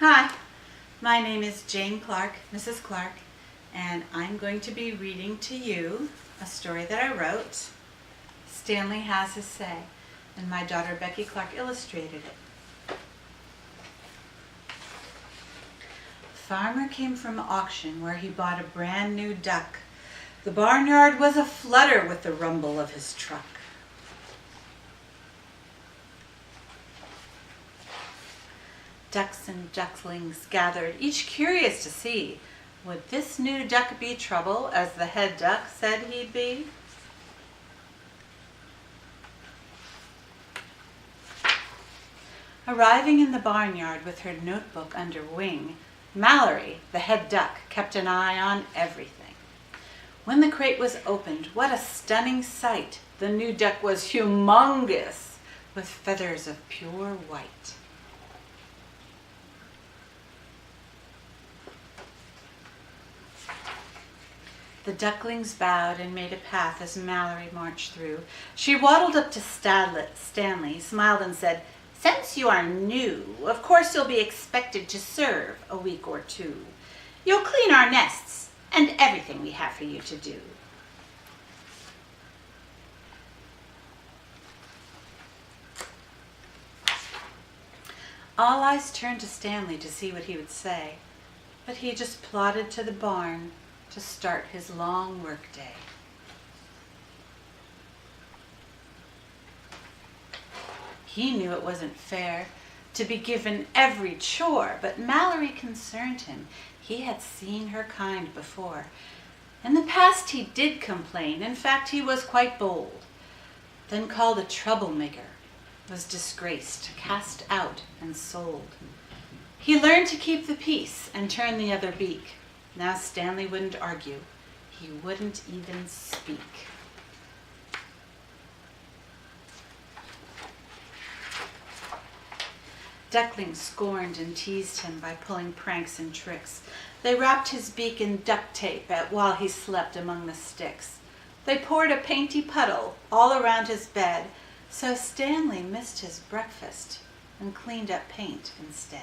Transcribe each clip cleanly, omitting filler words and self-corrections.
Hi, my name is Jane Clark, Mrs. Clark, and I'm going to be reading to you a story that I wrote. Stanley Has His Say, and my daughter Becky Clark illustrated it. Farmer came from auction where he bought a brand new duck. The barnyard was aflutter with the rumble of his truck. Ducks and ducklings gathered, each curious to see, would this new duck be trouble, as the head duck said he'd be? Arriving in the barnyard with her notebook under wing, Mallory, the head duck, kept an eye on everything. When the crate was opened, what a stunning sight! The new duck was humongous, with feathers of pure white. The ducklings bowed and made a path as Mallory marched through. She waddled up to Stanley, smiled and said, "Since you are new, of course you'll be expected to serve a week or two. You'll clean our nests and everything we have for you to do." All eyes turned to Stanley to see what he would say, but he just plodded to the barn to start his long workday. He knew it wasn't fair to be given every chore, but Mallory concerned him. He had seen her kind before. In the past he did complain. In fact, he was quite bold. Then called a troublemaker, was disgraced, cast out, and sold. He learned to keep the peace and turn the other beak. Now Stanley wouldn't argue. He wouldn't even speak. Ducklings scorned and teased him by pulling pranks and tricks. They wrapped his beak in duct tape while he slept among the sticks. They poured a painty puddle all around his bed, so Stanley missed his breakfast and cleaned up paint instead.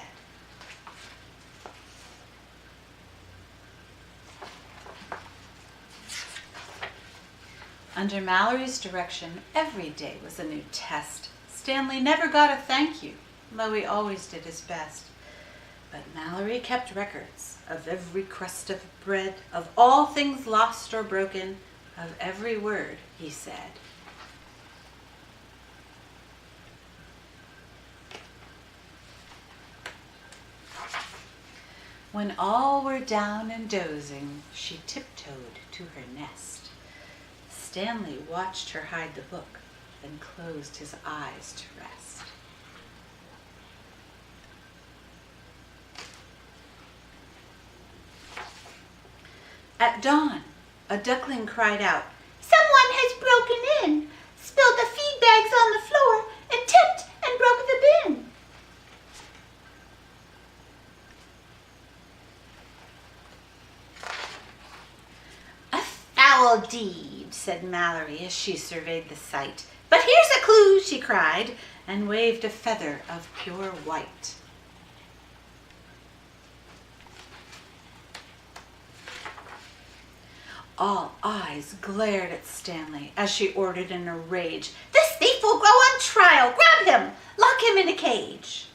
Under Mallory's direction, every day was a new test. Stanley never got a thank you, though he always did his best. But Mallory kept records of every crust of bread, of all things lost or broken, of every word he said. When all were down and dozing, she tiptoed to her nest. Stanley watched her hide the book, then closed his eyes to rest. At dawn, a duckling cried out, "Someone has broken in, spilled the feed bags on the floor, and tipped and broke the bin." "A foul deed," said Mallory as she surveyed the sight. "But here's a clue," she cried, and waved a feather of pure white. All eyes glared at Stanley as she ordered in a rage, "This thief will go on trial! Grab him! Lock him in a cage!"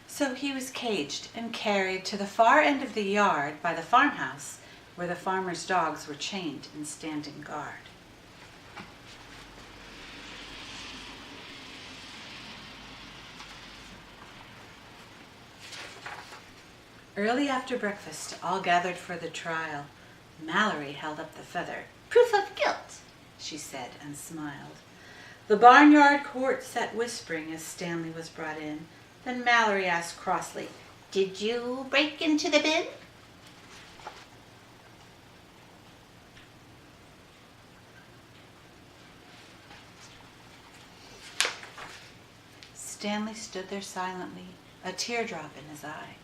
So he was caged and carried to the far end of the yard by the farmhouse, where the farmer's dogs were chained and standing guard. Early after breakfast, all gathered for the trial. Mallory held up the feather. "Proof of guilt," she said and smiled. The barnyard court sat whispering as Stanley was brought in. Then Mallory asked crossly, "Did you break into the bin?" Stanley stood there silently, a teardrop in his eye.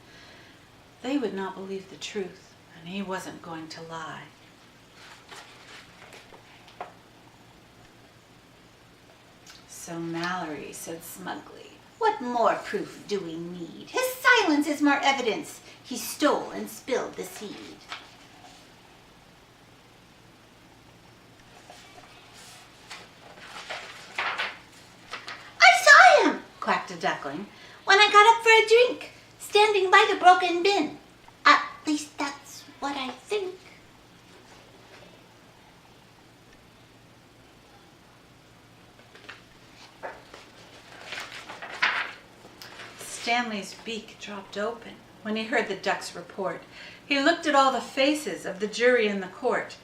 They would not believe the truth, and he wasn't going to lie. So Mallory said smugly, "What more proof do we need? His silence is more evidence. He stole and spilled the seed." "I saw him," quacked a duckling, "when I got up for a drink, standing by the broken bin. At least that's what I think." Stanley's beak dropped open when he heard the duck's report. He looked at all the faces of the jury in the court.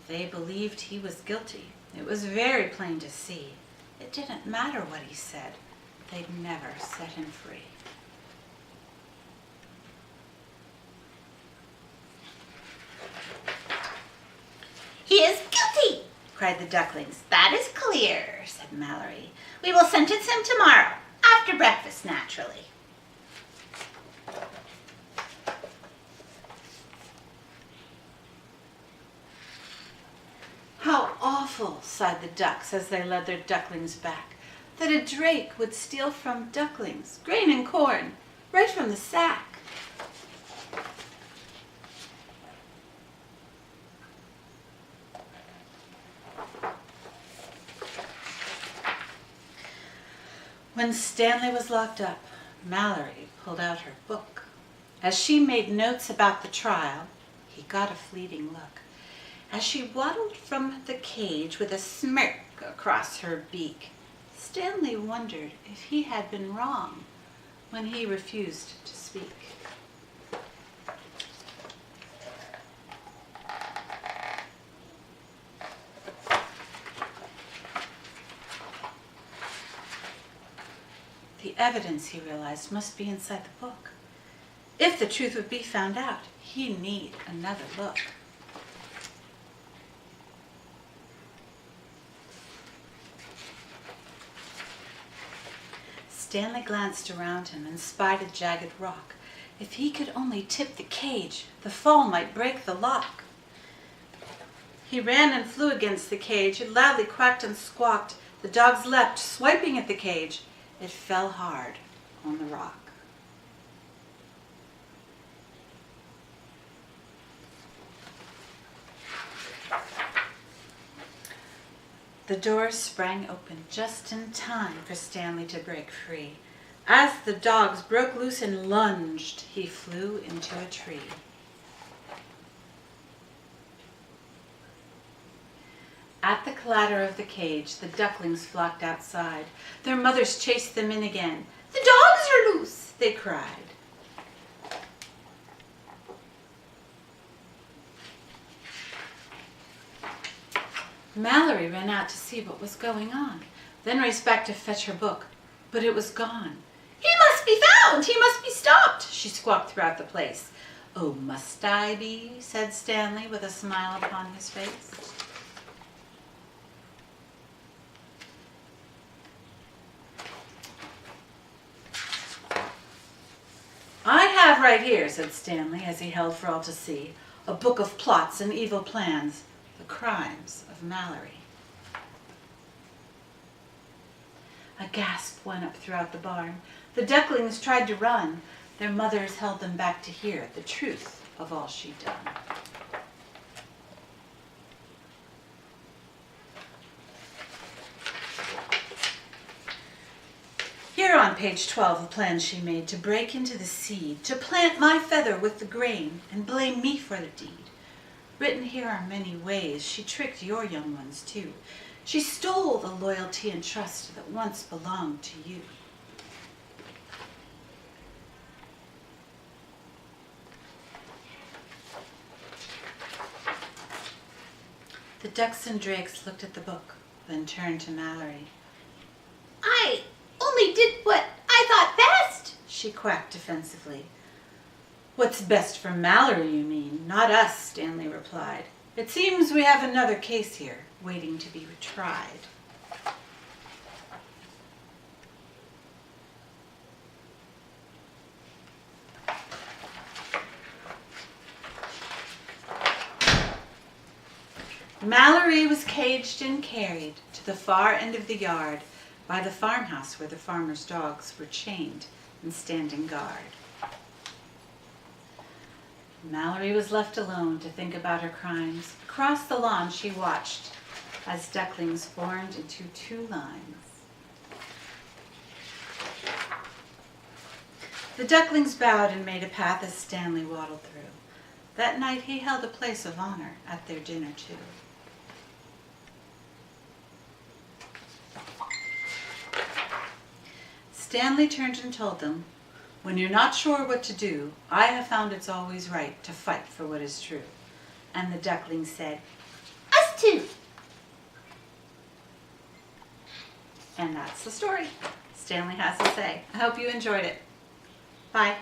They believed he was guilty. It was very plain to see. It didn't matter what he said. They'd never set him free. "He is guilty," cried the ducklings. "That is clear," said Mallory. "We will sentence him tomorrow, after breakfast, naturally." How awful, sighed the ducks as they led their ducklings back, that a drake would steal from ducklings grain and corn, right from the sack. When Stanley was locked up, Mallory pulled out her book. As she made notes about the trial, he got a fleeting look. As she waddled from the cage with a smirk across her beak, Stanley wondered if he had been wrong when he refused to speak. The evidence, he realized, must be inside the book. If the truth would be found out, he'd need another look. Stanley glanced around him and spied a jagged rock. If he could only tip the cage, the fall might break the lock. He ran and flew against the cage. It loudly quacked and squawked. The dogs leapt, swiping at the cage. It fell hard on the rock. The door sprang open just in time for Stanley to break free. As the dogs broke loose and lunged, he flew into a tree. At the clatter of the cage, the ducklings flocked outside. Their mothers chased them in again. "The dogs are loose," they cried. Mallory ran out to see what was going on, then raced back to fetch her book, but it was gone. "He must be found! He must be stopped!" she squawked throughout the place. "Oh, must I be?" said Stanley with a smile upon his face. "I have right here," said Stanley as he held for all to see, "a book of plots and evil plans, the crimes of Mallory." A gasp went up throughout the barn. The ducklings tried to run. Their mothers held them back to hear the truth of all she'd done. Here on page 12, a plan she made to break into the seed, to plant my feather with the grain, and blame me for the deed. Written here are many ways she tricked your young ones too. She stole the loyalty and trust that once belonged to you. The ducks and drakes looked at the book, then turned to Mallory. "I only did what I thought best," she quacked defensively. "What's best for Mallory, you mean, not us," Stanley replied. "It seems we have another case here, waiting to be retried." Mallory was caged and carried to the far end of the yard. by the farmhouse where the farmer's dogs were chained and standing guard. Mallory was left alone to think about her crimes. Across the lawn she watched as ducklings formed into two lines. The ducklings bowed and made a path as Stanley waddled through. That night he held a place of honor at their dinner too. Stanley turned and told them, "When you're not sure what to do, I have found it's always right to fight for what is true." And the ducklings said, Us too. and that's the story. Stanley Has His Say. I hope you enjoyed it. Bye.